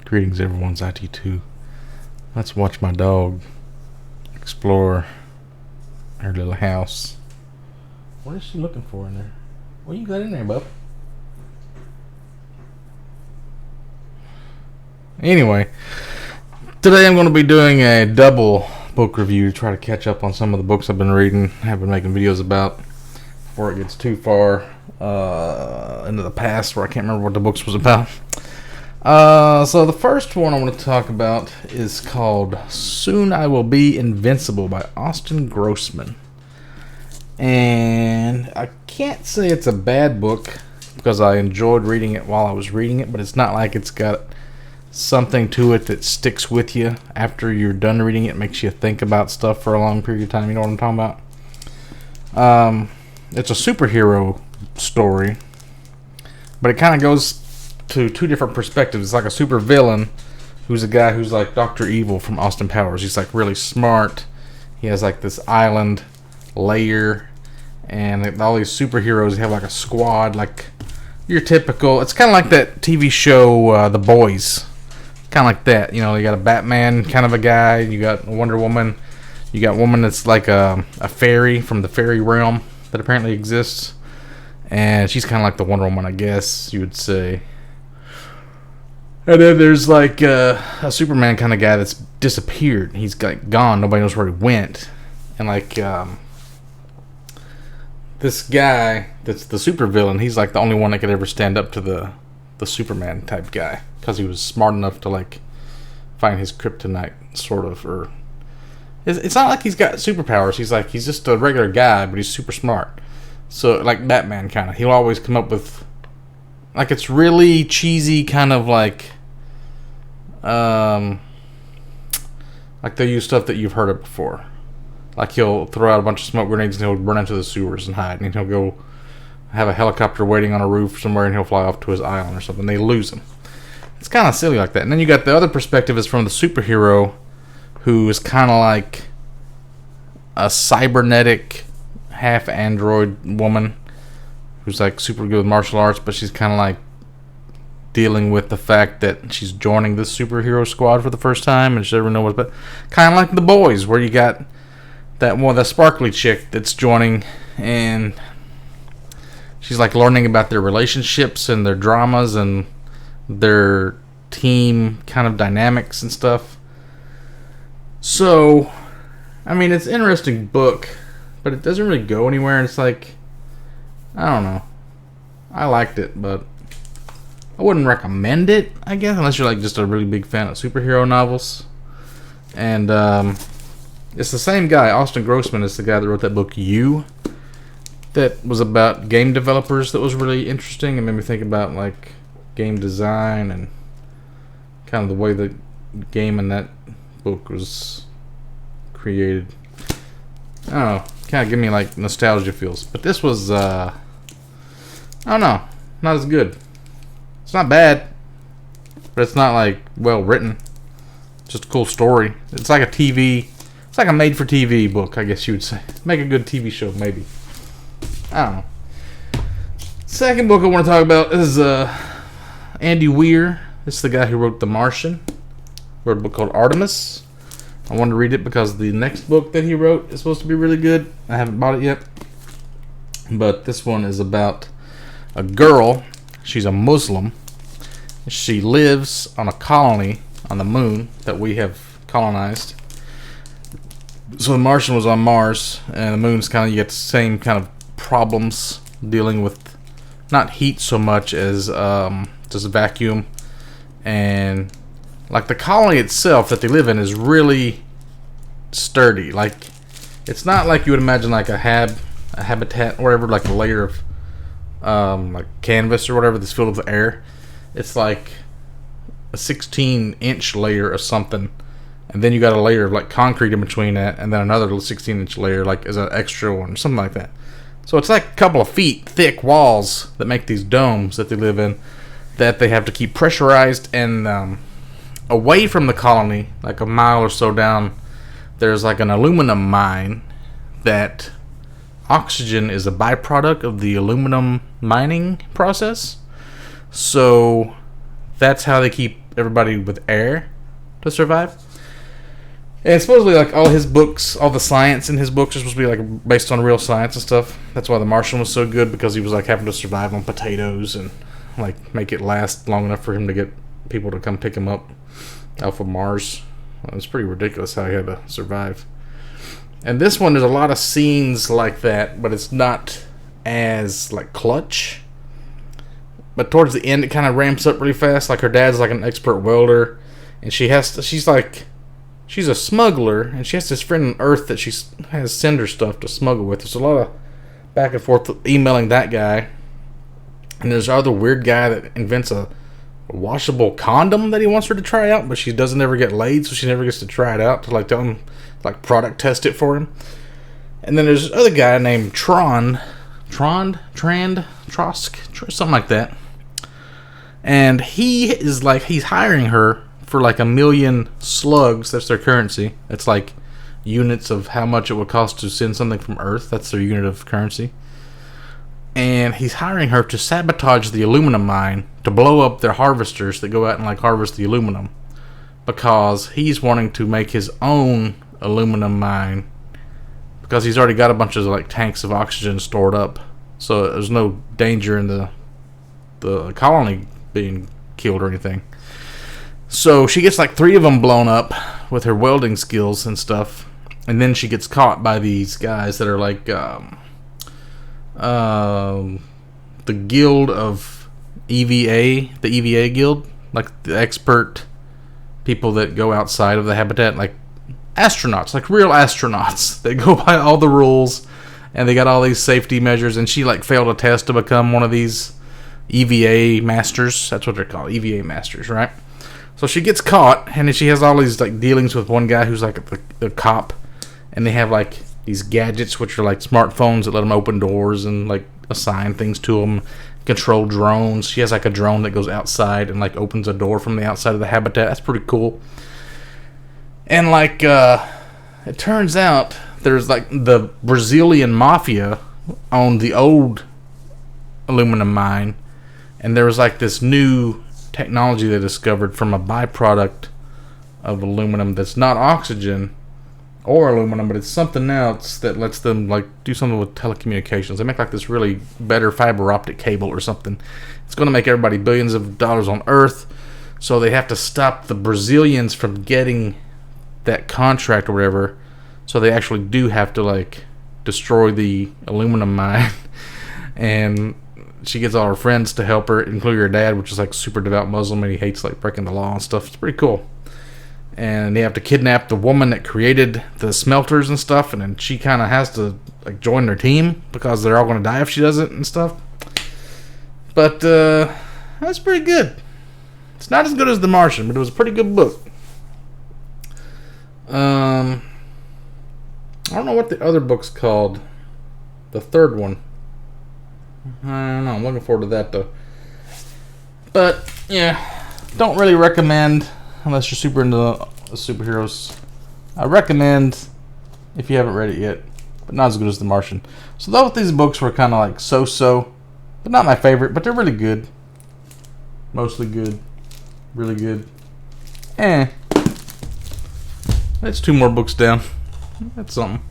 Greetings, everyone's IT2. Let's watch my dog explore her little house. What is she looking for in there? What you got in there, bub? Anyway, today I'm going to be doing a double book review to try to catch up on some of the books I've been reading, have been making videos about before it gets too far into the past where I can't remember what the books was about. So the first one I want to talk about is called Soon I Will Be Invincible by Grossman. And I can't say it's a bad book because I enjoyed reading it while I was reading it, but it's not like it's got something to it that sticks with you after you're done reading it. It makes you think about stuff for a long period of time. You know what I'm talking about? It's a superhero story, but it kind of goes to two different perspectives. It's like a super villain who's a guy who's like Dr. Evil from Austin Powers. He's like really smart. He has like this island layer, and all these superheroes have like a squad, like your typical. It's kind of like that TV show The Boys, kind of like that. You know, you got a Batman kind of a guy, you got Wonder Woman, you got a woman that's like a fairy from the fairy realm that apparently exists, and she's kind of like the Wonder Woman, I guess you would say. And then there's like a Superman kind of guy that's disappeared. He's like gone. Nobody knows where he went. And like this guy that's the supervillain, he's like the only one that could ever stand up to the Superman type guy because he was smart enough to like find his kryptonite, sort of. Or it's not like he's got superpowers. He's just a regular guy, but he's super smart. So like Batman kind of. He'll always come up with like it's really cheesy kind of like they'll use stuff that you've heard of before. Like he'll throw out a bunch of smoke grenades and he'll run into the sewers and hide, and he'll go have a helicopter waiting on a roof somewhere and he'll fly off to his island or something. They lose him. It's kind of silly like that. And then you got the other perspective is from the superhero who is kind of like a cybernetic half android woman who's like super good with martial arts, but she's kind of like dealing with the fact that she's joining this superhero squad for the first time and she doesn't know what. But kind of like The Boys, where you got that sparkly chick that's joining, and she's like learning about their relationships and their dramas and their team kind of dynamics and stuff. So, I mean, it's an interesting book, but it doesn't really go anywhere. And it's like, I don't know. I liked it, but I wouldn't recommend it, I guess, unless you're like just a really big fan of superhero novels. And it's the same guy, Grossman, is the guy that wrote that book You, that was about game developers. That was really interesting and made me think about like game design and kind of the way the game in that book was created. I don't know, kind of give me like nostalgia feels. But this was I don't know, not as good. It's not bad, but it's not like well written. Just a cool story. It's like it's like a made-for-TV book, I guess you would say. Make a good TV show, maybe. I don't know. Second book I want to talk about is Andy Weir. This is the guy who wrote The Martian. Wrote a book called Artemis. I wanted to read it because the next book that he wrote is supposed to be really good. I haven't bought it yet. But this one is about a girl. She's a Muslim. She lives on a colony on the moon that we have colonized. So the Martian was on Mars, and the moon's kind of, you get the same kind of problems dealing with not heat so much as just vacuum. And like the colony itself that they live in is really sturdy. Like it's not like you would imagine like a habitat or whatever, like a layer of like canvas or whatever that's filled with air. It's like a 16-inch layer of something, and then you got a layer of like concrete in between that, and then another 16-inch layer like as an extra one or something like that. So it's like a couple of feet thick walls that make these domes that they live in, that they have to keep pressurized. And away from the colony, like a mile or so down, there's like an aluminum mine that oxygen is a byproduct of the aluminum mining process. So that's how they keep everybody with air to survive. And supposedly, like, all his books, all the science in his books are supposed to be, like, based on real science and stuff. That's why The Martian was so good, because he was, like, having to survive on potatoes and, like, make it last long enough for him to get people to come pick him up off of Mars. It was pretty ridiculous how he had to survive. And this one, there's a lot of scenes like that, but it's not as, like, clutch. But towards the end, it kind of ramps up really fast. Like, her dad's, like, an expert welder, and she's a smuggler, and she has this friend on Earth that she has send her stuff to smuggle with. There's a lot of back and forth emailing that guy. And there's other weird guy that invents a washable condom that he wants her to try out, but she doesn't ever get laid, so she never gets to try it out to, like, tell him, like, product test it for him. And then there's this other guy named Trosk, something like that. And he is, like, he's hiring her for, like, 1 million slugs. That's their currency. It's like units of how much it would cost to send something from Earth. That's their unit of currency. And he's hiring her to sabotage the aluminum mine, to blow up their harvesters that go out and, like, harvest the aluminum, because he's wanting to make his own aluminum mine, because he's already got a bunch of, like, tanks of oxygen stored up, so there's no danger in the colony being killed or anything. So she gets, like, 3 of them blown up with her welding skills and stuff, and then she gets caught by these guys that are, like, the guild of EVA, the EVA guild, like, the expert people that go outside of the habitat, like astronauts, like real astronauts. They go by all the rules, and they got all these safety measures, and she, like, failed a test to become one of these EVA masters. That's what they're called, EVA masters, right? So she gets caught, and then she has all these, like, dealings with one guy who's, like, the cop, and they have, like, these gadgets, which are, like, smartphones that let them open doors and, like, assign things to them, control drones. She has, like, a drone that goes outside and, like, opens a door from the outside of the habitat. That's pretty cool. And, like, it turns out there's, like, the Brazilian mafia owned the old aluminum mine, and there was, like, this new technology they discovered from a byproduct of aluminum that's not oxygen or aluminum, but it's something else that lets them, like, do something with telecommunications. They make, like, this really better fiber optic cable or something. It's going to make everybody billions of dollars on Earth, so they have to stop the Brazilians from getting that contract or whatever. So they actually do have to, like, destroy the aluminum mine. And she gets all her friends to help her, including her dad, which is, like, super devout Muslim, and he hates, like, breaking the law and stuff. It's pretty cool. And they have to kidnap the woman that created the smelters and stuff, and then she kind of has to, like, join their team because they're all going to die if she doesn't and stuff. But that's pretty good. It's not as good as The Martian, but it was a pretty good book. I don't know what the other book's called. The third one. I don't know. I'm looking forward to that, though. But, yeah, don't really recommend unless you're super into the superheroes. I recommend if you haven't read it yet, but not as good as The Martian. So both these books were kind of like so-so, but not my favorite, but they're really good. Mostly good. Really good. That's 2 more books down. That's something.